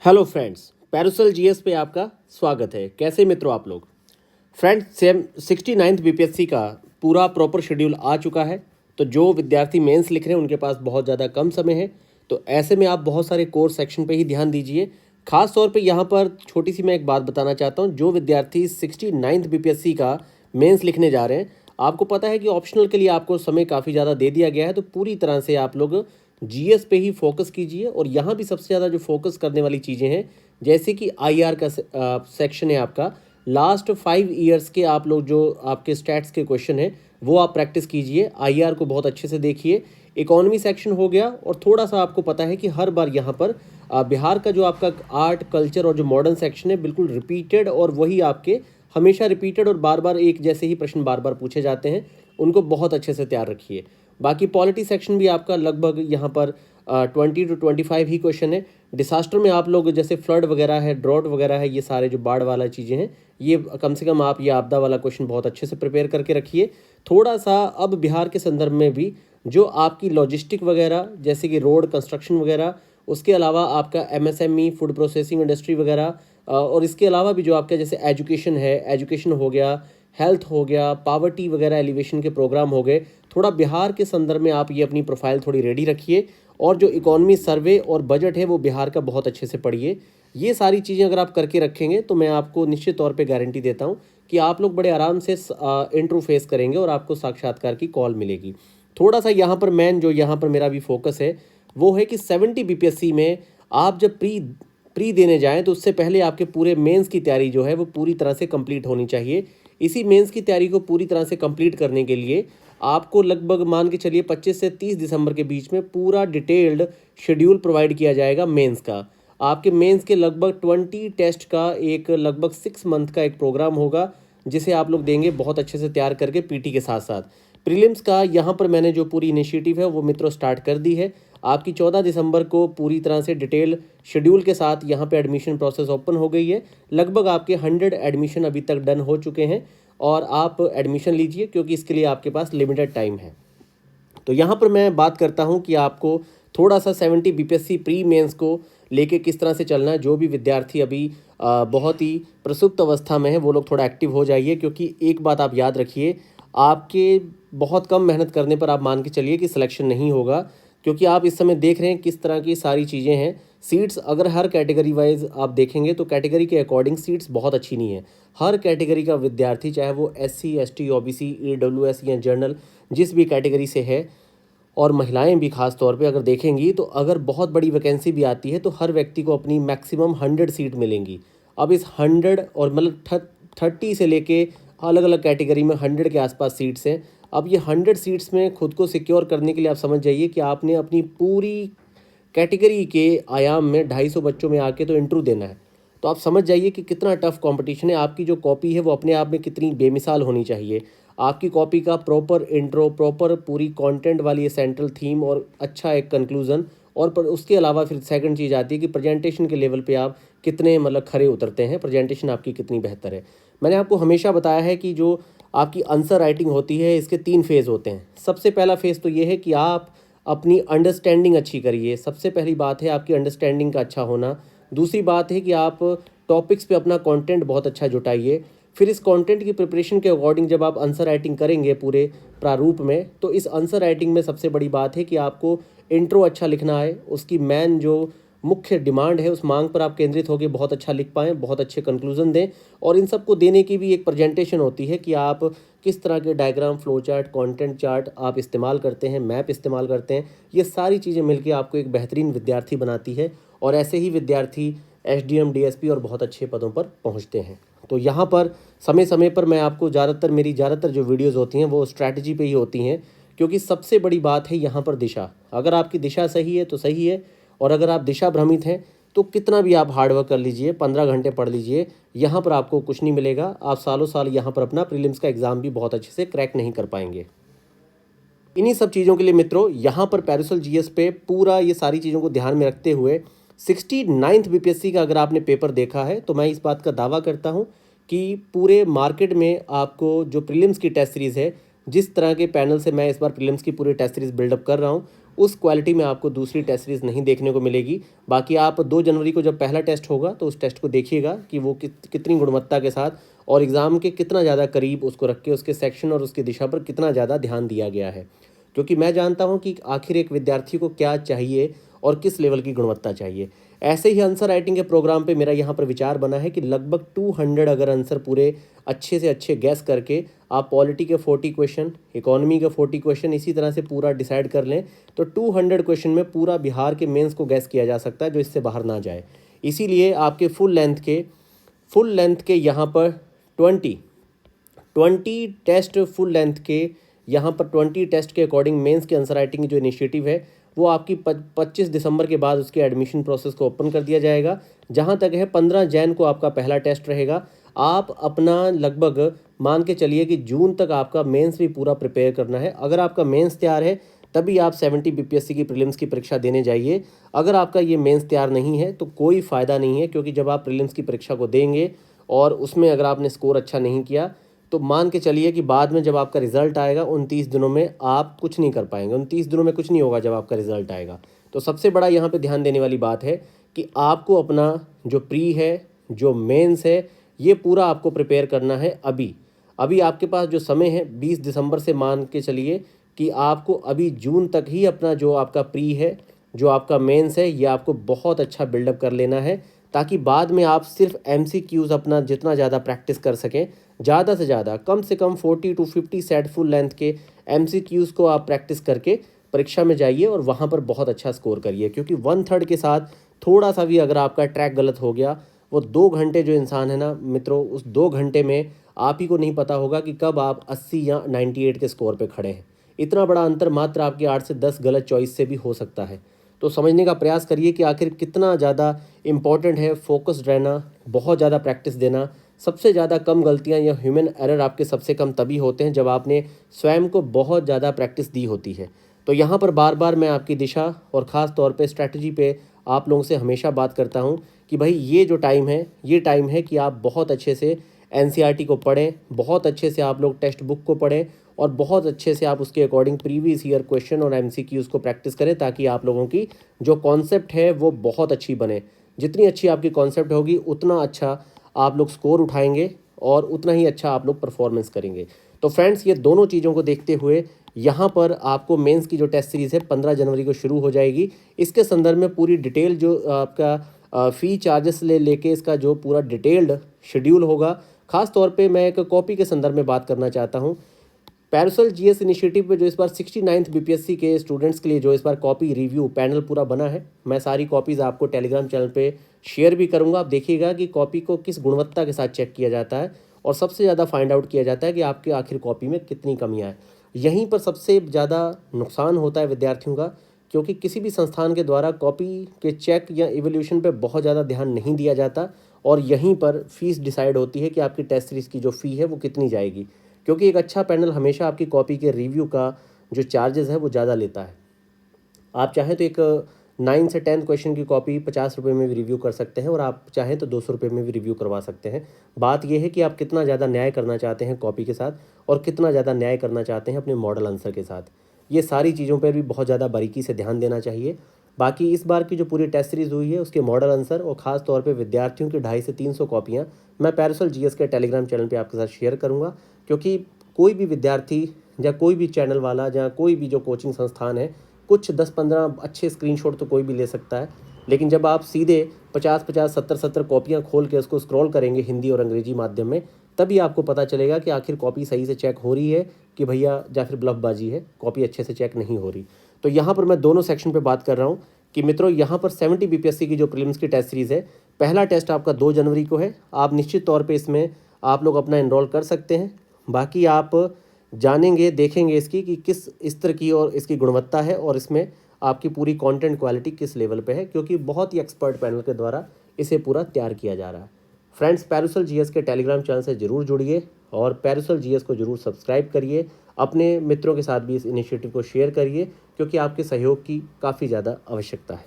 Hello friends, Paracel GS पे आपका स्वागत है। कैसे मित्रों आप लोग? फ्रेंड्स, सेम 69th बीपीएससी का पूरा प्रॉपर शेड्यूल आ चुका है। तो जो विद्यार्थी मेंस लिख रहे हैं उनके पास बहुत ज़्यादा कम समय है, तो ऐसे में आप बहुत सारे कोर्स सेक्शन पे ही ध्यान दीजिए। खास तौर पे यहाँ पर छोटी सी मैं एक बात बताना चाहता हूँ। जो विद्यार्थी 69th बीपीएससी का मेंस लिखने जा रहे हैं, आपको पता है कि ऑप्शनल के लिए आपको समय काफ़ी ज़्यादा दे दिया गया है, तो पूरी तरह से आप लोग जीएस पे ही फोकस कीजिए। और यहाँ भी सबसे ज़्यादा जो फोकस करने वाली चीज़ें हैं, जैसे कि आईआर का सेक्शन है आपका, लास्ट 5 ईयर्स के आप लोग जो आपके स्टैट्स के क्वेश्चन हैं वो आप प्रैक्टिस कीजिए। आईआर को बहुत अच्छे से देखिए। इकोनॉमी सेक्शन हो गया, और थोड़ा सा आपको पता है कि हर बार यहाँ पर बिहार का जो आपका आर्ट कल्चर और जो मॉडर्न सेक्शन है बिल्कुल रिपीटेड, और वही आपके हमेशा रिपीटेड और बार बार एक जैसे ही प्रश्न बार बार पूछे जाते हैं, उनको बहुत अच्छे से तैयार रखिए। बाकी पॉलिटी सेक्शन भी आपका लगभग यहाँ पर 20 to 25 ही क्वेश्चन है। डिसास्टर में आप लोग जैसे फ्लड वगैरह है, ड्रॉट वगैरह है, ये सारे जो बाढ़ वाला चीज़ें हैं, ये कम से कम आप ये आपदा वाला क्वेश्चन बहुत अच्छे से प्रिपेयर करके रखिए। थोड़ा सा अब बिहार के संदर्भ में भी जो आपकी लॉजिस्टिक वगैरह जैसे कि रोड कंस्ट्रक्शन वगैरह, उसके अलावा आपका एमएसएमई फूड प्रोसेसिंग इंडस्ट्री वगैरह, और इसके अलावा भी जो आपका जैसे एजुकेशन है, एजुकेशन हो गया, हेल्थ हो गया, पावर्टी वगैरह एलिवेशन के प्रोग्राम हो गए, थोड़ा बिहार के संदर्भ में आप ये अपनी प्रोफाइल थोड़ी रेडी रखिए। और जो इकोनॉमी सर्वे और बजट है वो बिहार का बहुत अच्छे से पढ़िए। ये सारी चीज़ें अगर आप करके रखेंगे तो मैं आपको निश्चित तौर पे गारंटी देता हूँ कि आप लोग बड़े आराम से इंटरव्यू फेस करेंगे और आपको साक्षात्कार की कॉल मिलेगी। थोड़ा सा यहाँ पर जो यहाँ पर मेरा भी फोकस है वो है कि 70 बीपीएससी में आप जब प्री देने जाएं तो उससे पहले आपके पूरे मेंस की तैयारी जो है वो पूरी तरह से कंप्लीट होनी चाहिए। इसी मेंस की तैयारी को पूरी तरह से कंप्लीट करने के लिए आपको लगभग मान के चलिए 25 से 30 दिसंबर के बीच में पूरा डिटेल्ड शेड्यूल प्रोवाइड किया जाएगा मेंस का। आपके मेंस के लगभग 20 टेस्ट का एक लगभग 6 मंथ का एक प्रोग्राम होगा, जिसे आप लोग देंगे बहुत अच्छे से तैयार करके पीटी के साथ साथ। प्रीलिम्स का यहाँ पर मैंने जो पूरी इनिशिएटिव है वो मित्रों स्टार्ट कर दी है। आपकी 14 दिसंबर को पूरी तरह से डिटेल शेड्यूल के साथ यहाँ पे एडमिशन प्रोसेस ओपन हो गई है। लगभग आपके 100 एडमिशन अभी तक डन हो चुके हैं, और आप एडमिशन लीजिए क्योंकि इसके लिए आपके पास लिमिटेड टाइम है। तो यहाँ पर मैं बात करता हूँ कि आपको थोड़ा सा 70 बीपीएससी प्री मेंस को लेके किस तरह से चलना है। जो भी विद्यार्थी अभी बहुत ही प्रसुप्त अवस्था में है वो लोग थोड़ा एक्टिव हो जाइए, क्योंकि एक बात आप याद रखिए, आपके बहुत कम मेहनत करने पर आप मान के चलिए कि सिलेक्शन नहीं होगा। क्योंकि आप इस समय देख रहे हैं किस तरह की सारी चीज़ें हैं। सीट्स अगर हर कैटेगरी वाइज आप देखेंगे तो कैटेगरी के अकॉर्डिंग सीट्स बहुत अच्छी नहीं है। हर कैटेगरी का विद्यार्थी, चाहे वो एससी, एसटी, ओबीसी, ईडब्ल्यूएस या जनरल, जिस भी कैटेगरी से है, और महिलाएं भी खास तौर पे अगर देखेंगी, तो अगर बहुत बड़ी वैकेंसी भी आती है तो हर व्यक्ति को अपनी मैक्सिमम 100 सीट मिलेंगी। अब इस 100 और मतलब 30 से लेके अलग अलग कैटेगरी में 100 के आसपास सीट्स हैं। अब ये 100 सीट्स में खुद को सिक्योर करने के लिए आप समझ जाइए कि आपने अपनी पूरी कैटेगरी के आयाम में 250 बच्चों में आके तो इंटरव्यू देना है। तो आप समझ जाइए कि कितना टफ कंपटीशन है। आपकी जो कॉपी है वो अपने आप में कितनी बेमिसाल होनी चाहिए। आपकी कॉपी का प्रॉपर इंट्रो, प्रॉपर पूरी कंटेंट वाली सेंट्रल थीम और अच्छा एक कंक्लूजन, और पर उसके अलावा फिर सेकंड चीज़ आती है कि प्रेजेंटेशन के लेवल पे आप कितने मतलब खरे उतरते हैं, प्रेजेंटेशन आपकी कितनी बेहतर है। मैंने आपको हमेशा बताया है कि जो आपकी आंसर राइटिंग होती है इसके 3 फेज़ होते हैं। सबसे पहला फेज़ तो ये है कि आप अपनी अंडरस्टैंडिंग अच्छी करिए। सबसे पहली बात है आपकी अंडरस्टैंडिंग का अच्छा होना। दूसरी बात है कि आप टॉपिक्स पे अपना कंटेंट बहुत अच्छा जुटाइए। फिर इस कंटेंट की प्रिपरेशन के अकॉर्डिंग जब आप आंसर राइटिंग करेंगे पूरे प्रारूप में, तो इस आंसर राइटिंग में सबसे बड़ी बात है कि आपको इंट्रो अच्छा लिखना है। उसकी मेन जो मुख्य डिमांड है उस मांग पर आप केंद्रित होकर बहुत अच्छा लिख पाएँ, बहुत अच्छे कंक्लूजन दें। और इन सबको देने की भी एक प्रेजेंटेशन होती है कि आप किस तरह के diagram, flow chart, content chart आप इस्तेमाल करते हैं, मैप इस्तेमाल करते हैं। ये सारी चीज़ें मिलकर आपको एक बेहतरीन विद्यार्थी बनाती है, और ऐसे ही विद्यार्थी एसडीएम, डीएसपी और बहुत अच्छे पदों पर पहुंचते हैं। तो यहाँ पर समय समय पर मैं आपको मेरी ज़्यादातर जो वीडियोज़ होती हैं वो स्ट्रैटेजी पे ही होती हैं, क्योंकि सबसे बड़ी बात है यहाँ पर दिशा। अगर आपकी दिशा सही है तो सही है, और अगर आप दिशा भ्रमित हैं तो कितना भी आप हार्डवर्क कर लीजिए, 15 घंटे पढ़ लीजिए, यहाँ पर आपको कुछ नहीं मिलेगा। आप सालों साल यहाँ पर अपना प्रीलिम्स का एग्ज़ाम भी बहुत अच्छे से क्रैक नहीं कर पाएंगे। इन्हीं सब चीज़ों के लिए मित्रों यहाँ पर पैरासल जीएस पे पूरा ये सारी चीज़ों को ध्यान में रखते हुए 69th बीपीएससी का अगर आपने पेपर देखा है तो मैं इस बात का दावा करता हूँ कि पूरे मार्केट में आपको जो प्रीलिम्स की टेस्ट सीरीज़ है, जिस तरह के पैनल से मैं इस बार प्रीलिम्स की पूरी टेस्ट सीरीज़ बिल्डअप कर रहा हूँ, उस क्वालिटी में आपको दूसरी टेस्ट सीरीज़ नहीं देखने को मिलेगी। बाकी आप 2 जनवरी को जब पहला टेस्ट होगा तो उस टेस्ट को देखिएगा कि वो कितनी गुणवत्ता के साथ और एग्ज़ाम के कितना ज़्यादा करीब उसको रख के उसके सेक्शन और उसकी दिशा पर कितना ज़्यादा ध्यान दिया गया है। क्योंकि मैं जानता हूँ कि आखिर एक विद्यार्थी को क्या चाहिए और किस लेवल की गुणवत्ता चाहिए। ऐसे ही आंसर राइटिंग के प्रोग्राम पे मेरा यहाँ पर विचार बना है कि लगभग 200 अगर आंसर पूरे अच्छे से अच्छे गैस करके आप पॉलिटी के 40 क्वेश्चन, इकोनॉमी के 40 क्वेश्चन इसी तरह से पूरा डिसाइड कर लें तो 200 क्वेश्चन में पूरा बिहार के मेंस को गैस किया जा सकता है, जो इससे बाहर ना जाए। इसीलिए आपके फुल लेंथ के यहाँ पर 20 टेस्ट फुल लेंथ के यहाँ पर 20 टेस्ट के अकॉर्डिंग मेंस के आंसर राइटिंग जो इनिशिएटिव है वो आपकी 25 दिसंबर के बाद उसके एडमिशन प्रोसेस को ओपन कर दिया जाएगा। जहाँ तक है 15 जैन को आपका पहला टेस्ट रहेगा। आप अपना लगभग मान के चलिए कि जून तक आपका मेंस भी पूरा प्रिपेयर करना है। अगर आपका मेंस तैयार है तभी आप 70 बीपीएससी की प्रीलिम्स की परीक्षा देने जाइए। अगर आपका ये मेंस तैयार नहीं है तो कोई फ़ायदा नहीं है, क्योंकि जब आप प्रीलिम्स की परीक्षा को देंगे और उसमें अगर आपने स्कोर अच्छा नहीं किया तो मान के चलिए कि बाद में जब आपका रिज़ल्ट आएगा 29 दिनों में आप कुछ नहीं कर पाएंगे। 29 दिनों में कुछ नहीं होगा जब आपका रिज़ल्ट आएगा। तो सबसे बड़ा यहाँ पे ध्यान देने वाली बात है कि आपको अपना जो प्री है, जो मेंस है, ये पूरा आपको प्रिपेयर करना है। अभी आपके पास जो समय है 20 दिसंबर से मान के चलिए कि आपको अभी जून तक ही अपना जो आपका प्री है, जो आपका मेंस है, ये आपको बहुत अच्छा बिल्डअप कर लेना है, ताकि बाद में आप सिर्फ MCQs अपना जितना ज़्यादा प्रैक्टिस कर सकें, ज़्यादा से ज़्यादा कम से कम 40 to 50 सेट फुल लेंथ के MCQs को आप प्रैक्टिस करके परीक्षा में जाइए और वहाँ पर बहुत अच्छा स्कोर करिए। क्योंकि 1/3 के साथ थोड़ा सा भी अगर आपका ट्रैक गलत हो गया, वो 2 घंटे जो इंसान है ना मित्रों, उस 2 घंटे में आप ही को नहीं पता होगा कि कब आप 80 या 98 के स्कोर पर खड़े हैं। इतना बड़ा अंतर मात्र आपकी 8 से 10 गलत चॉइस से भी हो सकता है। तो समझने का प्रयास करिए कि आखिर कितना ज़्यादा इम्पॉर्टेंट है फोकस्ड रहना, बहुत ज़्यादा प्रैक्टिस देना। सबसे ज़्यादा कम गलतियां या ह्यूमन एरर आपके सबसे कम तभी होते हैं जब आपने स्वयं को बहुत ज़्यादा प्रैक्टिस दी होती है। तो यहाँ पर बार बार मैं आपकी दिशा और ख़ास तौर पे स्ट्रैटेजी पे आप लोगों से हमेशा बात करता हूँ कि भाई ये जो टाइम है, ये टाइम है कि आप बहुत अच्छे से NCERT को पढ़ें, बहुत अच्छे से आप लोग टेक्स्ट बुक को पढ़ें और बहुत अच्छे से आप उसके अकॉर्डिंग प्रीवियस ईयर क्वेश्चन और MCQs को प्रैक्टिस करें, ताकि आप लोगों की जो कॉन्सेप्ट है वो बहुत अच्छी बने। जितनी अच्छी आपकी कॉन्सेप्ट होगी उतना अच्छा आप लोग स्कोर उठाएंगे और उतना ही अच्छा आप लोग परफॉर्मेंस करेंगे। तो फ्रेंड्स, ये दोनों चीज़ों को देखते हुए यहाँ पर आपको मेंस की जो टेस्ट सीरीज़ है 15 जनवरी को शुरू हो जाएगी। इसके संदर्भ में पूरी डिटेल जो आपका फ़ी चार्जेस लेके इसका जो पूरा डिटेल्ड शेड्यूल होगा, ख़ास तौर पे मैं एक कॉपी के संदर्भ में बात करना चाहता हूँ। पैरासोल GS इनिशिएटिव पे जो इस बार 69th BPSC के स्टूडेंट्स के लिए जो इस बार कॉपी रिव्यू पैनल पूरा बना है, मैं सारी कॉपीज़ आपको टेलीग्राम चैनल पे शेयर भी करूंगा। आप देखिएगा कि कॉपी को किस गुणवत्ता के साथ चेक किया जाता है और सबसे ज़्यादा फाइंड आउट किया जाता है कि आपके आखिर कॉपी में कितनी कमियाँ हैं। यहीं पर सबसे ज़्यादा नुकसान होता है विद्यार्थियों का, क्योंकि किसी भी संस्थान के द्वारा कॉपी के चेक या इवोल्यूशन पर बहुत ज़्यादा ध्यान नहीं दिया जाता और यहीं पर फीस डिसाइड होती है कि आपकी टेस्ट सीरीज़ की जो फ़ी है वो कितनी जाएगी। क्योंकि एक अच्छा पैनल हमेशा आपकी कॉपी के रिव्यू का जो चार्जेस है वो ज़्यादा लेता है। आप चाहें तो एक 9 से 10 क्वेश्चन की कॉपी 50 रुपये में भी रिव्यू कर सकते हैं और आप चाहें तो 200 रुपये में भी रिव्यू करवा सकते हैं। बात यह है कि आप कितना ज़्यादा न्याय करना चाहते हैं कॉपी के साथ और कितना ज़्यादा न्याय करना चाहते हैं अपने मॉडल आंसर के साथ। ये सारी चीज़ों पर भी बहुत ज़्यादा बारीकी से ध्यान देना चाहिए। बाकी इस बार की जो पूरी टेस्ट सीरीज़ हुई है उसके मॉडल आंसर और ख़ास तौर पे विद्यार्थियों की 250 से 300 कॉपियाँ मैं पैरासोल GS के टेलीग्राम चैनल पे आपके साथ शेयर करूँगा। क्योंकि कोई भी विद्यार्थी या कोई भी चैनल वाला या कोई भी जो कोचिंग संस्थान है, कुछ 10-15 अच्छे स्क्रीनशॉट तो कोई भी ले सकता है, लेकिन जब आप सीधे 50-50, 70-70 कॉपियाँ खोल के उसको स्क्रॉल करेंगे हिंदी और अंग्रेजी माध्यम में, तभी आपको पता चलेगा कि आखिर कॉपी सही से चेक हो रही है कि भैया या फिर ब्लफबाजी है, कॉपी अच्छे से चेक नहीं हो रही। तो यहाँ पर मैं दोनों सेक्शन पे बात कर रहा हूँ कि मित्रों यहाँ पर 70 BPSC की जो प्रीलिम्स की टेस्ट सीरीज़ है, पहला टेस्ट आपका 2 जनवरी को है। आप निश्चित तौर पे इसमें आप लोग अपना एनरोल कर सकते हैं। बाकी आप जानेंगे, देखेंगे इसकी कि किस स्तर की और इसकी गुणवत्ता है और इसमें आपकी पूरी कंटेंट क्वालिटी किस लेवल पे है, क्योंकि बहुत ही एक्सपर्ट पैनल के द्वारा इसे पूरा तैयार किया जा रहा है। फ्रेंड्स, पैरासोल GS के टेलीग्राम चैनल से ज़रूर जुड़िए और पैरासोल GS को ज़रूर सब्सक्राइब करिए। अपने मित्रों के साथ भी इस इनिशिएटिव को शेयर करिए, क्योंकि आपके सहयोग की काफ़ी ज़्यादा आवश्यकता है।